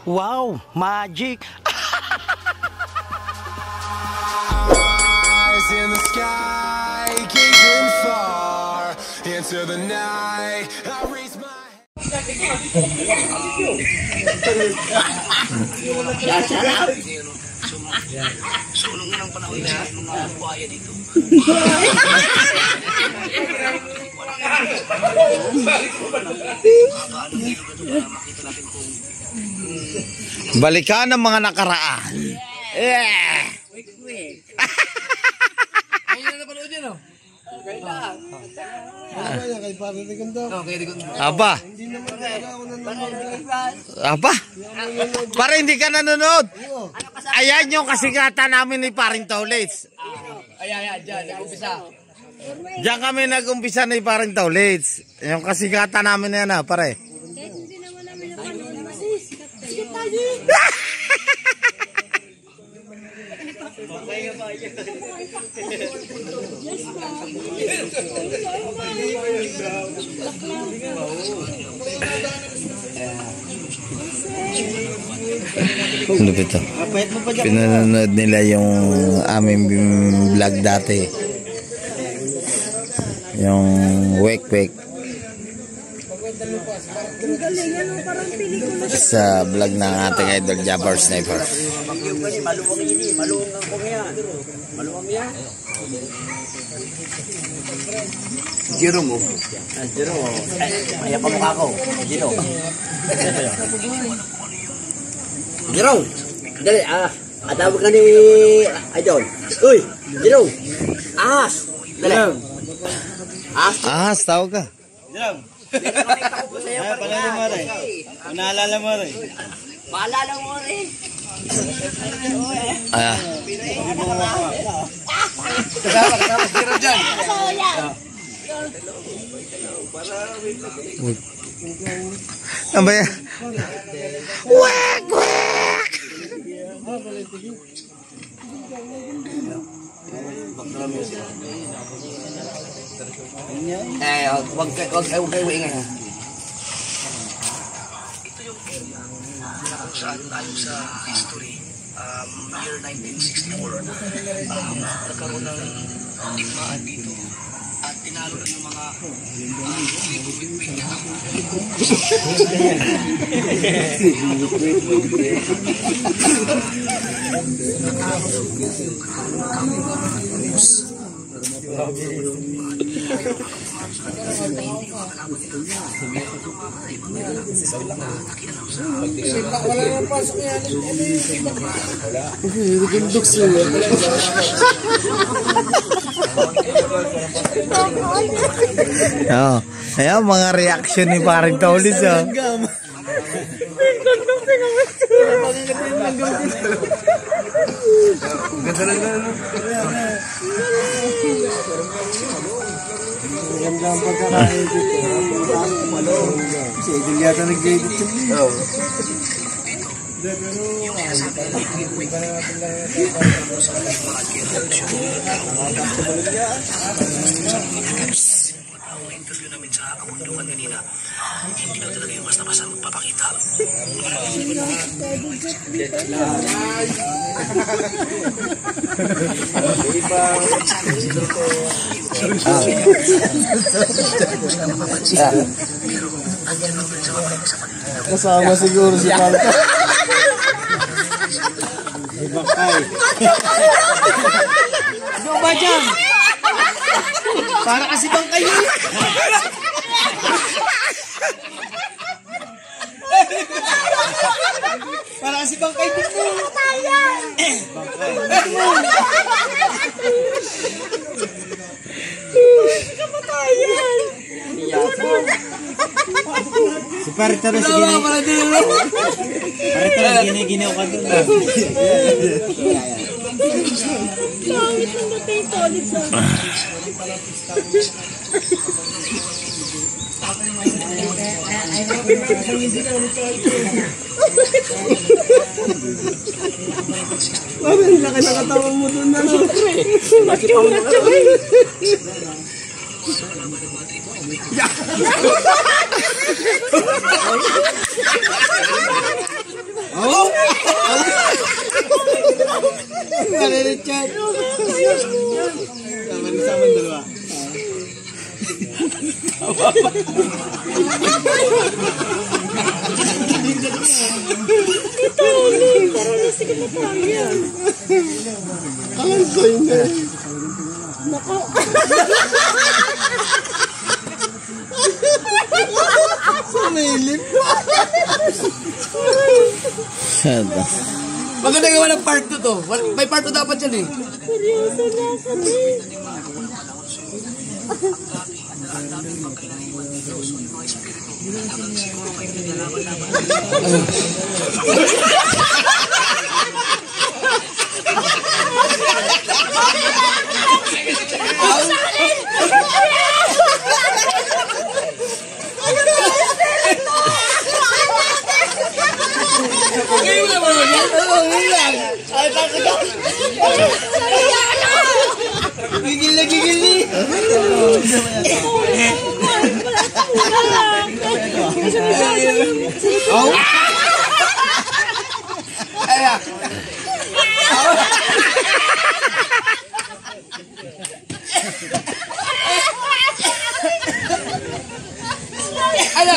Wow, magic. Eyes in the sky, gazing far into the night. I raise my So, nung unang panahon na mga buhaya dito. Balikan ang mga nakaraan. Aba. Aba. Para hindi ka nanonood. Ayan yung kasigatan namin ni Paring Taulits. Ayan, dyan, nag-umpisa. Diyan kami nag-umpisa ni Paring Taulits. Yung kasigatan namin na yan, pare. Hindi naman namin napanood. Sige tayo. Ano ba ito? Pinanonood nila yung aming vlog dati. Yung wek-wek. Sa vlog ng ating idol Jabbar Sniper. Jiro mo. Jiro mo. Ay, pa mukha ko. Jiro. Jiro. Dali, atawag ka ni Idol. Uy, Jiro. Ahas. Dali. Ahas, tawag ka. Jiro. Paalala mo rin. Naalala mo rin. Paalala mo rin. Jiro dyan. Ano ba yan? Wek! Wek! Wag kayo ingay ha. Ito yung area kung saan ayon sa history, year 1964, nagkaroon ng digmaan dito at tinalo na yung mga Wala nang pasok yan. Gundok siya. Ayan, mga reaction ni Paring Taulits. Ganda lang na. Ganda ang pagkakain dito. Si Idol yata nag-edit yun. interview namin sa kabundukan kanina, hindi daw talaga yung basta-basta magpapakita. Kasama siguro si Palta. Bakay. Ano ba dyan? Para kasi bang kayo? Para kasi bang kayo mo? Kamatayan! Si Parito na si Ginaw. Parito na ginaw ka doon. Pangit ng dating tolid sa... Ang laki ng katawan mo doon na. Bakit yung natsabay? Richard. Sama dalawa. Ito, ulit. Parang nasa ka na tayo. Kalansoy na. Nako. Sumilip. Sada. Maganda gawa ng part 2 to. May part 2 dapat yan eh. Seryoso na kami. Gigil na gigil ni. Ano?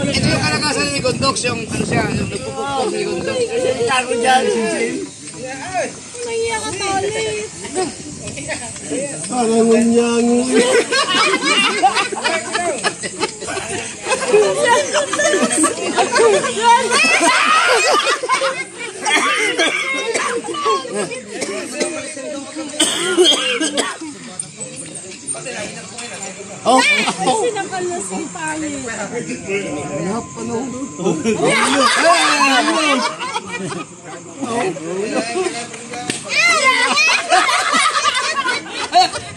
Ito yung kalakasan ni Gondox, yung ano siya, yung nagpupukpok ni Gondox. Kako dyan. Naiya ka tolid. Parang unyango. Kasi nakalas yung pangit.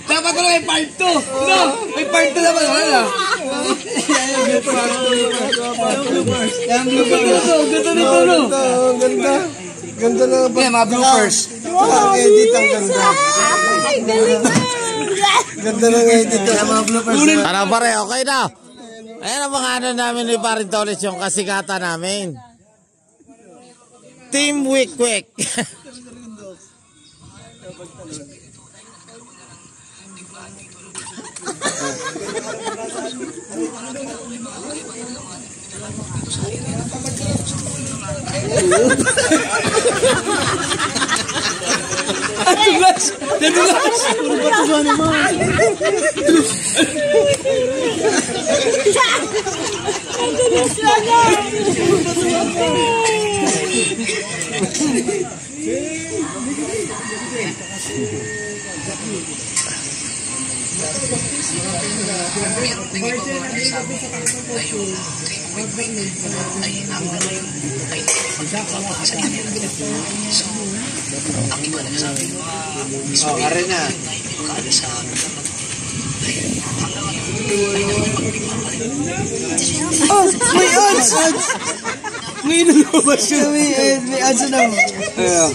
Dapat ko may part 2. No, may part 2 naman. Wala. Yung bloopers. Ganda nito, no? Ganda. Ganda na ba? Yeah, mga bloopers. Ang edit ang ganda. Ay, galing na. Ganda ng edit. Mga bloopers. Ano pare, okay na? Ayan ang mga ano namin ni Parin Tolis, yung kasikatan namin. Team Wick Wick. Nadulas! Nadulas! Puro batuhan naman. Ang dulas lang. Oh, kare na. Oh, may ads! Ngayon na lumabas yun. May ads na mo. Ayaw.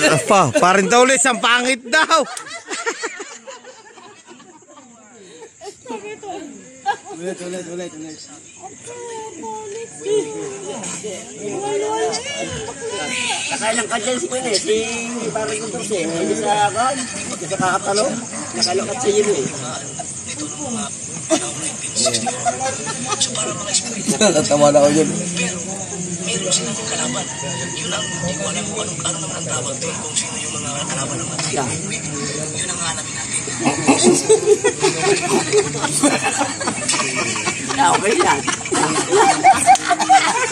Apa, Parin Tolis, ang pangit daw. Ulit. Nakailang kadyan si Pwede, si Paring Kuntos eh. Hindi sa kan, hindi sa kakatalo. Nakailang kadyan yun eh. Natawa na ako yun. Meron silang kalaban. Yun ang hindi ko alam kung ano naman ang tawag doon, kung sino yung mga kalaban ng mga yun ang alamin natin. Okay lang.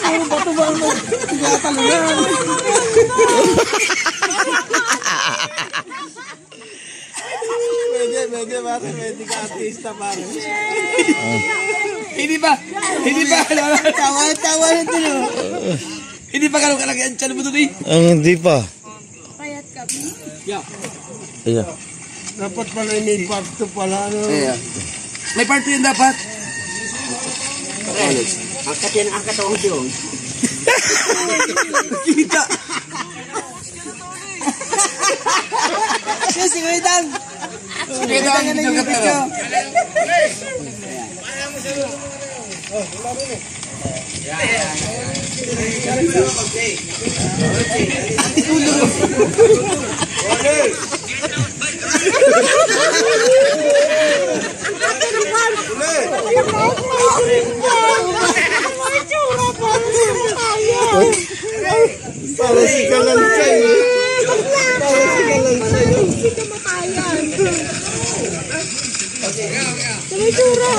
Puro bato ba ang nagtatalungan? Medyo pare, medyo ka artista pare. Hindi pa, tawa ito no. Hindi pa ganun kalaki ang tiyan mo doon eh. Hindi pa. Payat ka. Ayan. Dapat pala may part 2 pala. Ano? May part 2 yan dapat. Angkat yan, angkat ako yun. Kita. Yes, sige lang. Sige lang, yung kapito. Para si Kalansay. Para si Kalansay. Hindi ka makayan. May tsura.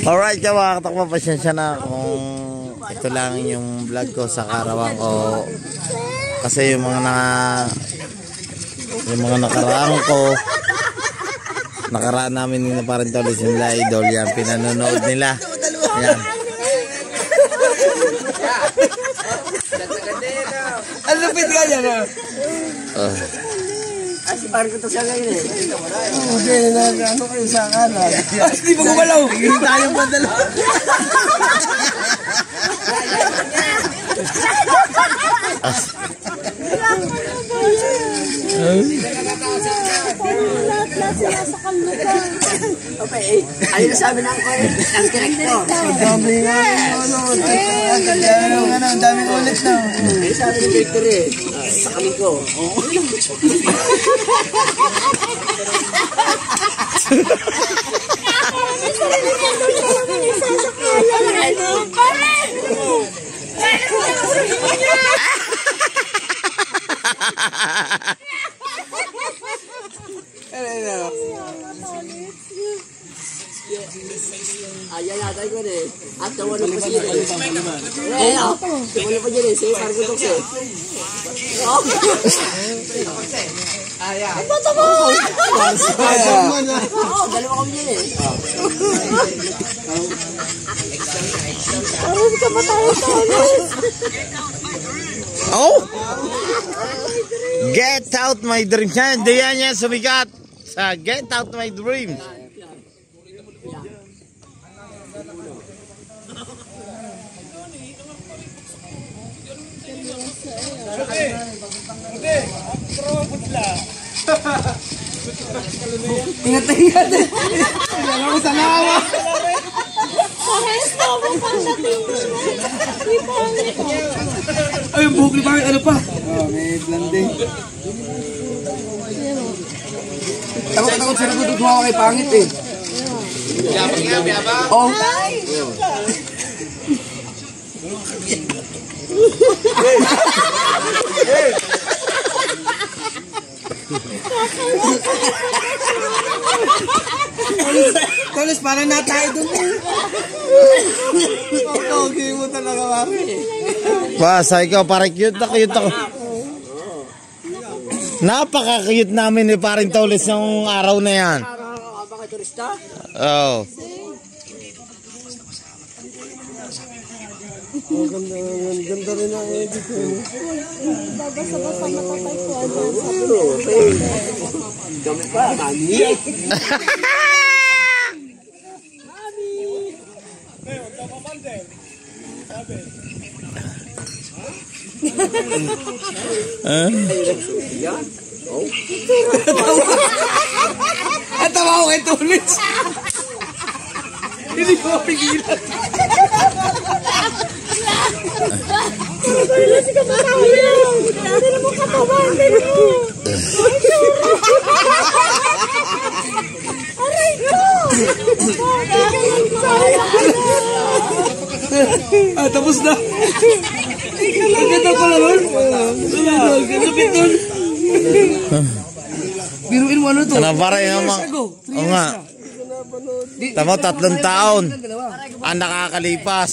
Alright, mga katakbo, pasensya na kung ito lang yung vlog ko sa karawang ko. Kasi yung mga nakaraan ko, nakaraan namin nila parang tuloy nila idol, yan pinanonood nila. Yan. Ang lupit ka yan ha? Kasi parang ito siya ngayon eh. Hindi na ano kayo sa kanan. Hindi mo gumalaw. Hindi tayong padala. Lahat sila sa kanlugan. Okay, ayun sabi ng director. Ang dami nga. Ang dami ulit na. Ayun sabi ng director eh. Sa kami ko. Ayan natin ko eh. At tawalo pa siya eh. Ayan o. Tawalo pa dyan eh. Sige, parang gutok siya. Bato mo! Oo, dalawa kami dyan eh. Parang ka matayo sa ulit. Oh! Get out my dreams. Yan sumikat sa Get Out My Dreams. Ingat-ingat. Alam ko sa nawa. Parehas na mo pang dating. Di pa Ay, yung buhok ni Pangit, ano pa? Oh, may blending. Takot sila ko tumawa kay Pangit eh. Oh. Tolos, parang na tayo dun eh. Okay mo talaga, Mari. Basta ikaw, parang cute ako. Napaka-cute namin ni Paring Tolis ng araw na yan. Baka turista? Oh. Ganda rin ang edit ko. babasa-basa matatay ko. Dami pa, mami. Ang tawa ko kay Tolis. Hindi ko mapigilan. Wala si Kamarayan. Dati na mo katawan. Aray ko! Ah, tapos na. Ang ganda pala nun. Ang ganda nun. Biruin mo ano to? Ano pare naman? Oo nga. Tama, 3 taon. Ang nakakalipas.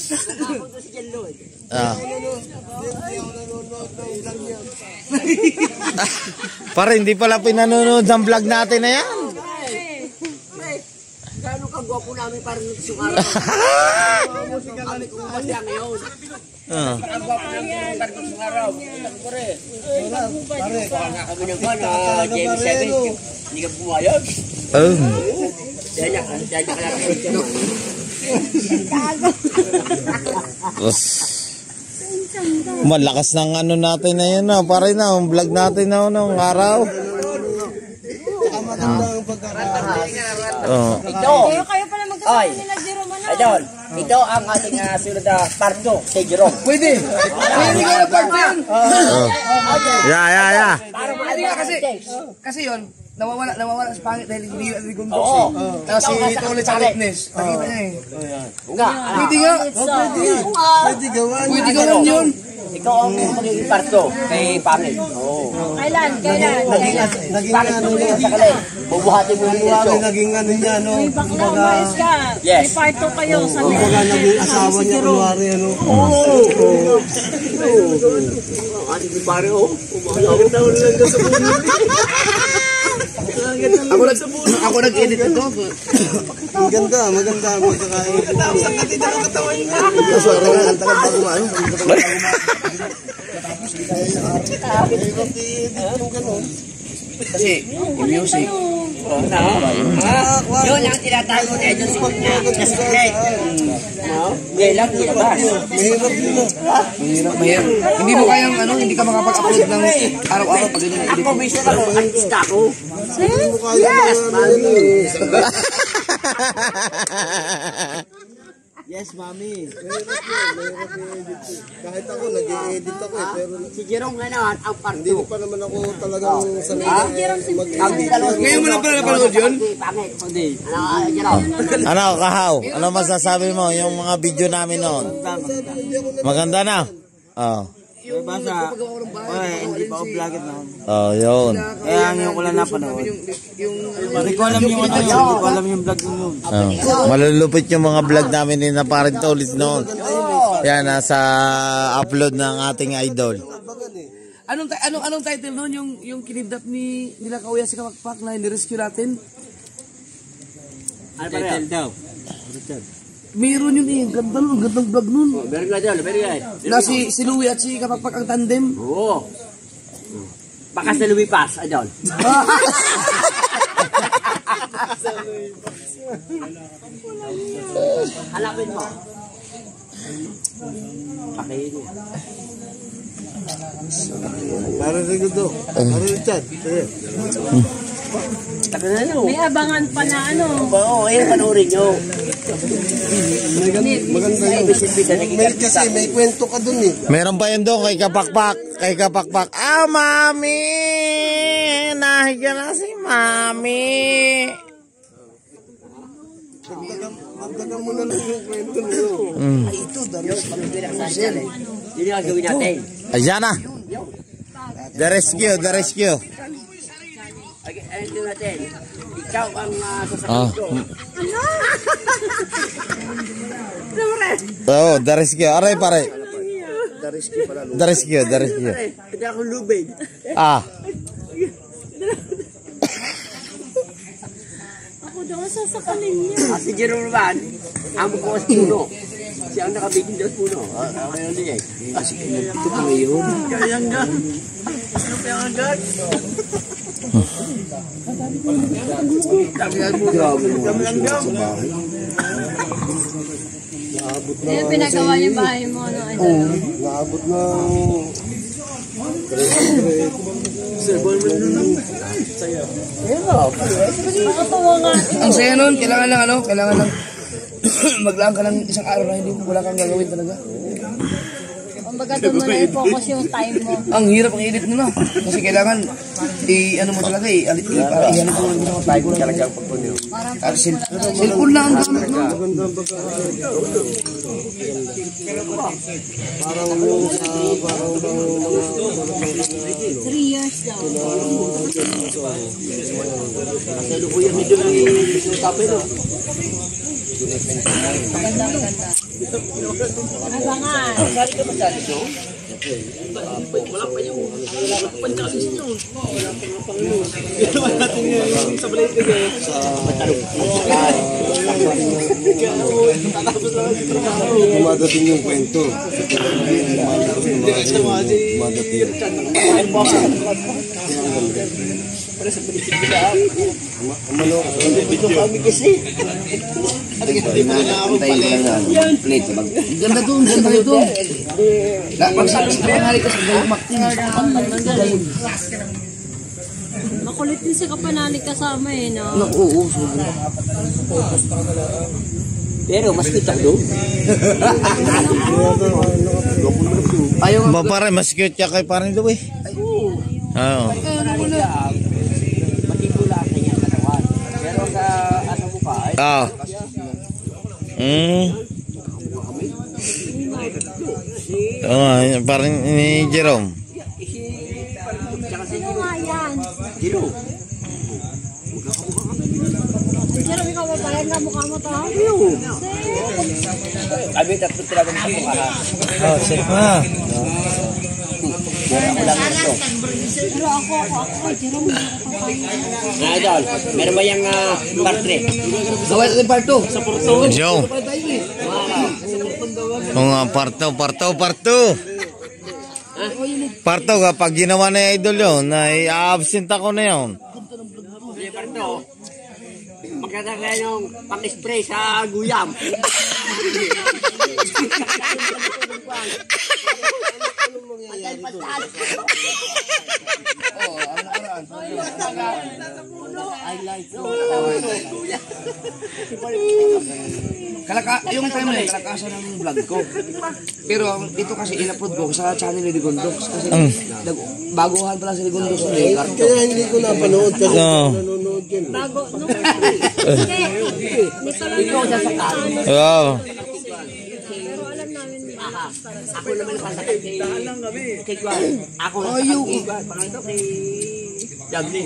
Pare, hindi pala pinanonood ang vlog natin na yan. Gano'ng kagwapo namin parang nagsukaraw. Kami kung masya ngayon. Kagwapo namin parang nagsukaraw. Pare, baka nga kami ng James 7. Hindi ka pumayag. Diyan ka lang. Malakas ng ano natin na yun, no? Pare na, ang vlog natin na ng araw. Ito. Kayo pala magkasama nila, Jerome, ano? Idol, ito ang ating sunod na part 2 kay Jerome. Pwede. Pwede ka na part 1. Yeah. Kasi yun, nawawala sa pangit dahil hindi na liguntos eh. Tapos ito ulit sa witness. Nakita niya eh. Pwede nga. Pwede gawan yun. Ikaw ang magiging part 2 kay Pangit. Kailan? Pangit mo yung sa kalay. Bubuhatin mo yung video. Naging ano niya, no? Bakla, umayos ka. Yes. May part 2 kayo. Sabi ko Naging asawa niya, kunwari, ano? Ating si pare, umahalawin na ulit lang sa puno. Ako nag-edit ito. Maganda. Magkakain. Ang tagal pa kumano. Kasi yung music. Yun ang tinatago na ito sa secret. Ngayon lang nilabas. Mahirap. Hindi mo kayang hindi ka makapag-upload ng araw-araw pag ganyan edit. Ako, mission ako. Artista ako. Yes, Yes, mami. Kahit ako, nag-i-edit ako eh. Pero Si Jerome ngayon, ang part 2. hindi pa naman ako talagang sanay. Ngayon mo lang pala napanood yun? Pangit. Hindi. Jerome. Ano, Kahaw? Ano masasabi mo yung mga video namin noon? Maganda na? Basta, hindi pa ako vlogger noon. Yun. Kaya ngayon ko lang napanood. Hindi ko alam yung vlog ko noon. Malulupit yung mga vlog namin ni na parang ulit noon. Yan, nasa upload ng ating idol. Anong title noon yung kinidnap nila Kauya si Kapakpak na ni-rescue natin? Ano pa rin? Meron yun eh, gandang vlog nun. Very good. Na si Louie at si Kapakpak ang tandem. Oo. Baka sa lumipas, Idol. Halapin mo. Pakayin mo. Para sa gusto. Para sa chat. may abangan pa na ano. Oo, ayun panoorin nyo. Maganda yun. Kasi may kwento ka dun eh. Meron pa yun doon kay Kapakpak. Mami! Nahiga na si Mami! Magdagan mo na lang yung kwento nyo. Ay, ito, Darius. Yun yung gagawin natin. Ayan na! The rescue. Ayun natin. Ikaw ang sasabihin ko. The rescue. Aray, pare. The rescue. Hindi akong lubid. Ako daw ang sasakalin niya. Si Jerome naman, amo ko sa puno. Siya ang nakabitin daw sa puno. Ngayon din eh. Ito pa ngayon. Kaya nga. Yung pinagawa yung bahay mo, ano, Idol? Naabot na... Nakatawa nga. Ang saya nun, kailangan lang maglaan ka ng isang araw na wala kang gagawin talaga. Kumbaga doon mo na i-focus yung time mo. Ang hirap ang edit nila. Kasi kailangan, ano mo talaga para ihanap mo lang yung tayo lang talaga ang pagpunyo. Cellphone lang ang gamit mo. Parang 3 years daw. Salukuyan medyo lang yung tapin. Maganda. Abangan. Sali ka masali, no? Wala pa yung pancasis nyo. Ginawa natin yung sa balay kaya sa matarong. Dumadating yung kwento. Dumadating. Dito kami kasi. Ganda doon, ganda doon. Makulit din si Kapanali kasama eh, no? Oo, pero mas kita doon. Ayaw Ba pare, mas cute ka kay parang daw eh. Oo. matipula sa kanyang katawan. Pero sa asa mo pa ay Ah. Parang ni Jerome. Sino nga yan? Dilo. Jerome, ikaw ba pala? Ang mukha mo to? Kami tatlo talaga ng mukha. Oh, set na. Pero ako lang ito. Pero ako, Jerome, Idol, meron ba yung part 3? Gawin natin part 2 sa Porto. Joe. Parto. Parto, kapag ginawa na yung idol yun, na i-absent ako na yun. Hindi, Parto. Magkata kayo yung pang-spray sa guyam. Yung time na kalakasan ng vlog ko. Pero ito kasi in-upload ko sa channel ni Ligondox. Kasi baguhan pala si Ligondox. Kaya hindi ko napanood kasi nanonood yan. bago, nung hindi pa lang Ikaw sa sakal. Wow. pero alam namin Ako naman pasakit kay Juan. Ako pangalan kay Jagli.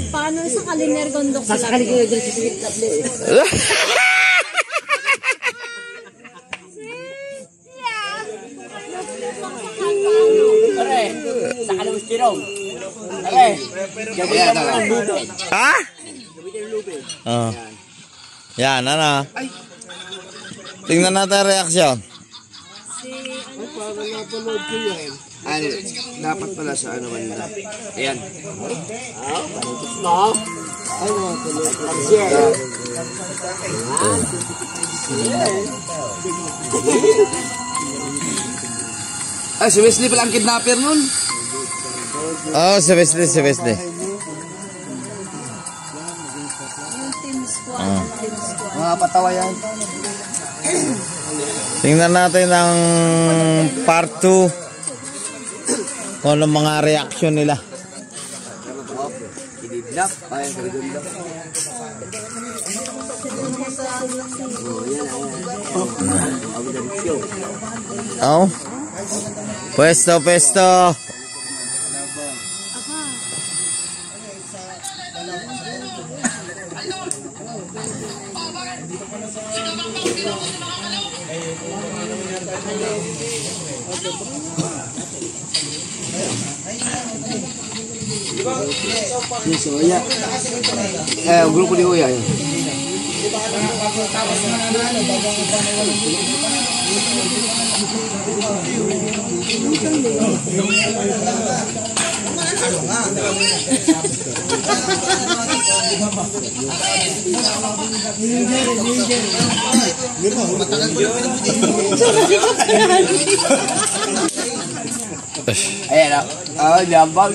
paano sa Kaliner Gondok sila? Sasakali ko yung dito sa Pare, sa kalawis tirong. Pare, gamitin mo ng lubid. Ha? Gamitin ng lubid. Oh. Yan, ano? Tingnan natin ang reaksyon. Ano, dapat pala sa ano man na. Ayan. Ay, si Wesley pala ang kidnapper nun. Oh, si Wesley. Yung team squad. Mga patawa yan. Tingnan natin ang part 2. Kung ano mga reaksyon nila. Kidnap. Ay, kidnap. Oh. Pwesto. Yes, oh, ya. Grupo di Uya. Ayan, jambang.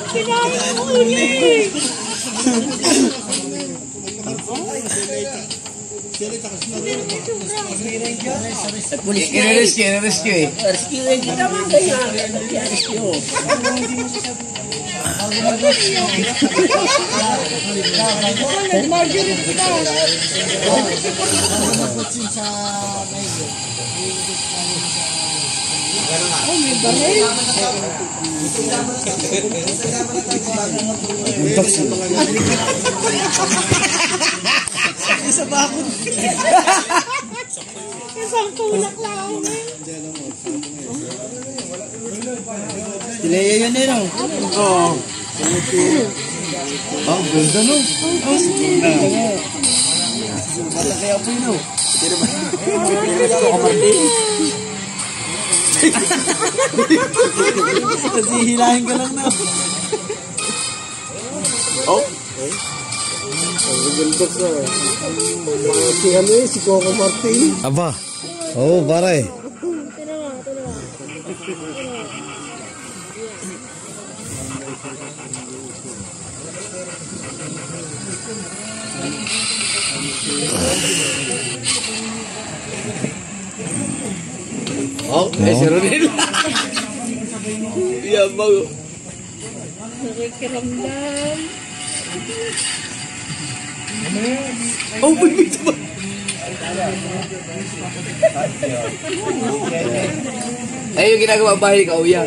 Kinain mo ulit. Rescue eh. Rescue rin kita mga ganyan. Rescue. Sa bakod. Isang tulak lang. Tilaya yun eh, no? Oo. Oh, ganda no? Kaya po yun, no? Kasi hilahin ka lang, no? Oh. Ang ganda sa... Si ano eh, si Coco Martin. Aba. Oo, pare. Oh, eh, si Rodel. Yan mo. Nakikiramdam. Oh, bigit ba? Ay, yung ginagawa bahay ni Kauya.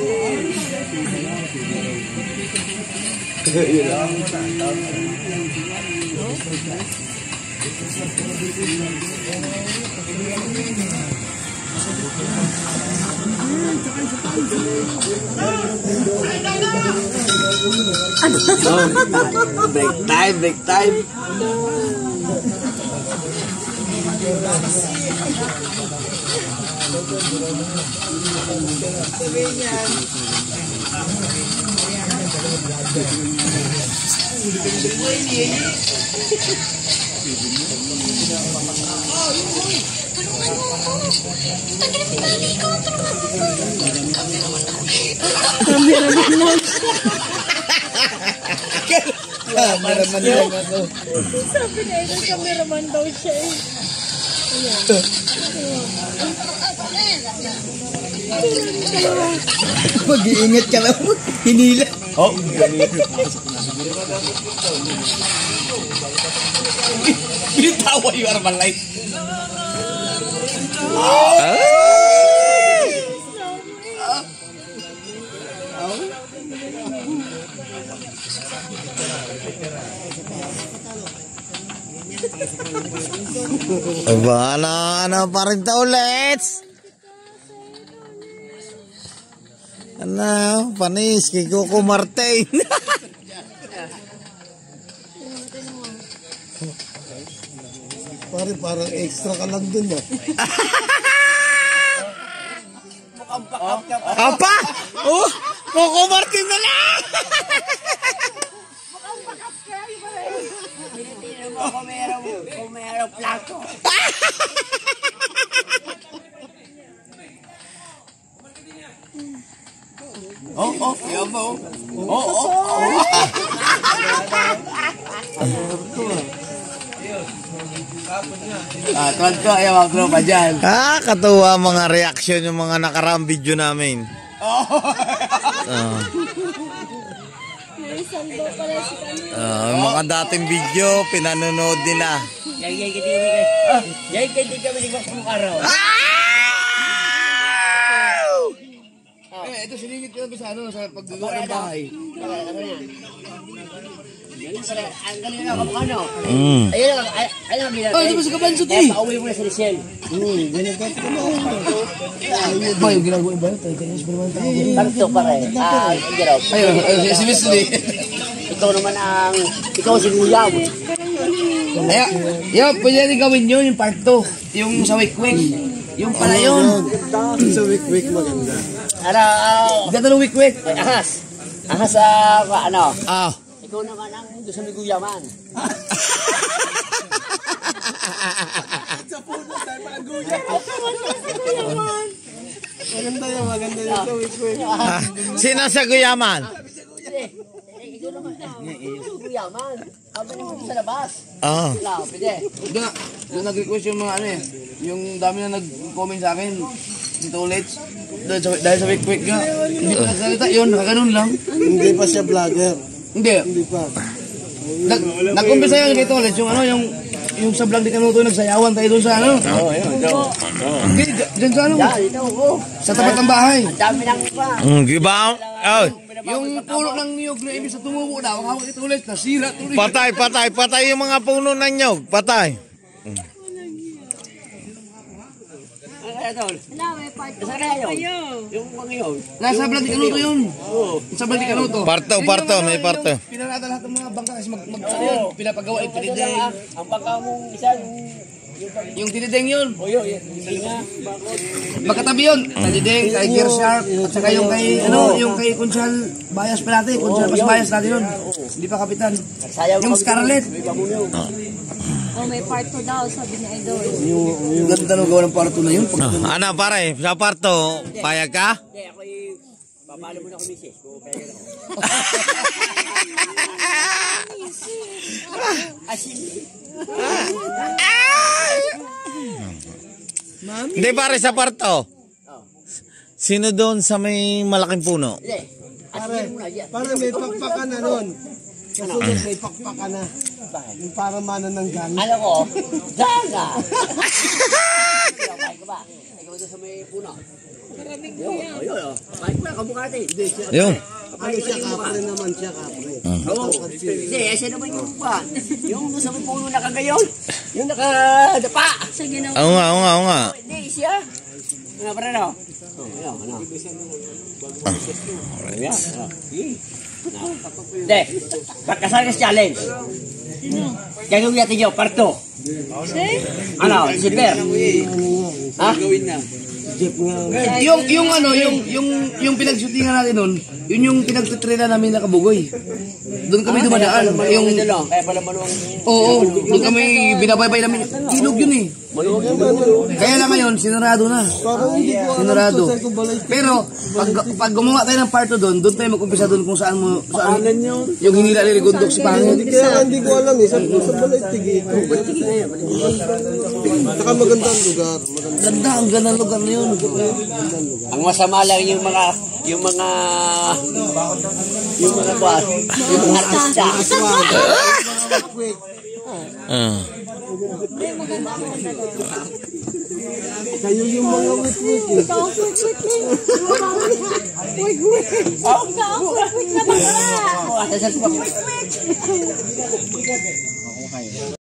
Break time. Cameraman lang ako. Sabi na yun, cameraman daw siya eh. Mag-iingat ka lang. Hinila. Oh, binitawa yung Armalite. Aba, ano pa rin ta ulit? Ano, panis kay Coco Martin. Parang extra ka lang dun ah. Apa? Oh, Coco Martin na lang! Kung mayroong plato. Oh, kaya ba oh? Tuwan ko, ayaw ang tropa dyan. Katuwa mga reaction yung mga nakaraang video namin. May isang daw pala si kanina. Yung mga dating video, pinanonood nila. Yay, kaya kami nagwak ng araw. Ito siningit ko na sa ano, sa paggawa ng bahay. Ang galing na kapag ano. Ayun ang bilang. Oh, di ba sa kabansot eh? Pauwi mo na sa Lisel. Ba, yung ginagawa ba? Tanto pare. Giraw. Ayun, si Miss Lee. Ikaw si William. Pwede natin gawin yun, yung part 2. Yung sa Wikwik. Yung pala yun. Sa week maganda. Araw. Ganda ng Wikwik. Ahas sa ano. ikaw naman ang doon sa Guyaman. Sa puno tayo parang guya. Maganda yan, maganda yan. Sa wik-wik. Sino sa Guyaman? Ikaw naman. Guyaman. Sabi naman sa labas. Oo. Wala, pwede. Doon nag-request yung mga ano eh. Yung dami na nag-comment sa akin. Dito ulit. Dahil sa quick nga. Hindi pa nagsalita yun. Nakaganon lang. Hindi pa siya vlogger. Hindi. Hindi pa. Nag-umpisa yan dito ulit. Yung ano, yung sa vlog di Kanuto, nagsayawan tayo doon sa ano. Okay, dyan sa ano. Dito, Sa tapat ng bahay. ang dami lang pa. Gibaw. Oh. Yung puno ng niyog na ibig sa tumubo daw. Hawak ito ulit. Nasira tuloy. Patay yung mga puno ng nyog. Patay. Ano kaya doon? Wala, may part Saan kaya yun? Yung mga yun. Nasa vlog di Kanuto yun. Sa vlog di Kanuto. Parto, may parto. Pinarada lahat ng mga bangka kasi pinapagawa yung Kasi tinideng. lang, ang bangka mong isa, Yung tinideng yun. hindi nga. Magkatabi yun. Tinideng, kay Gear Shark, at saka yung kay, ano, yung kay Kunsal Bayas pa natin. Kunsal Mas Bayas natin yun. Hindi pa kapitan. Yung Scarlett. Oh, may part 2 daw, sabi ni Idol. Yung ganda ng gawa ng parto na yun. Ano pare, sa parto, payag ka? Hindi, ako papalo mo na ako misis. Kung kaya ako. Asin. Hindi pare, sa parto. Sino doon sa may malaking puno? Hindi. Asin mo na yan. Parang may pakpakan na nun. Kasunod may pakpakan na. Yung parang mana ng gang. Alam ko, daga. Kumain ka ba? Ikaw doon sa may puno. Maraming kuya. Ayun, kumain ko na, kamukha natin. Yun. Ano siya, kapre naman siya, kapre. Oo. Hindi, siya naman yung pa. Yung doon sa may puno nakagayon. Yung nakadapa. Sa ginawa. Oo nga. Hindi, siya. Ano pa rin, no? Ayun, ano? Ayan, ano? Hindi, pagkasal ka challenge. Gagawin natin yun, parto. Ano, si Per? Ha? Jeep nga. Yung ano, yung pinag-shootingan natin nun, yun yung pinag-trena namin na Kabugoy. Doon kami dumadaan. Yung, Kaya pala maluwang. oo, doon kami binabaybay namin. Ilog yun eh. Kaya lang ngayon, sinarado na. Parang hindi ko alam Sinarado. kung saan ko balay. Pero, pag gumawa tayo ng parto doon tayo mag-umpisa doon kung saan mo, saan, Alan yun. yung hinila ni Rigondok si Pangit. Kaya hindi ko alam eh. Sa balay tigito. Saka magandang lugar. Ganda, ang ganda ng lugar na yun. Ang masama lang yung mga boss, yung mga artista. Kayo yung mga wik-wik eh. Ikaw, quick. Ikaw, quick na ba? Quick.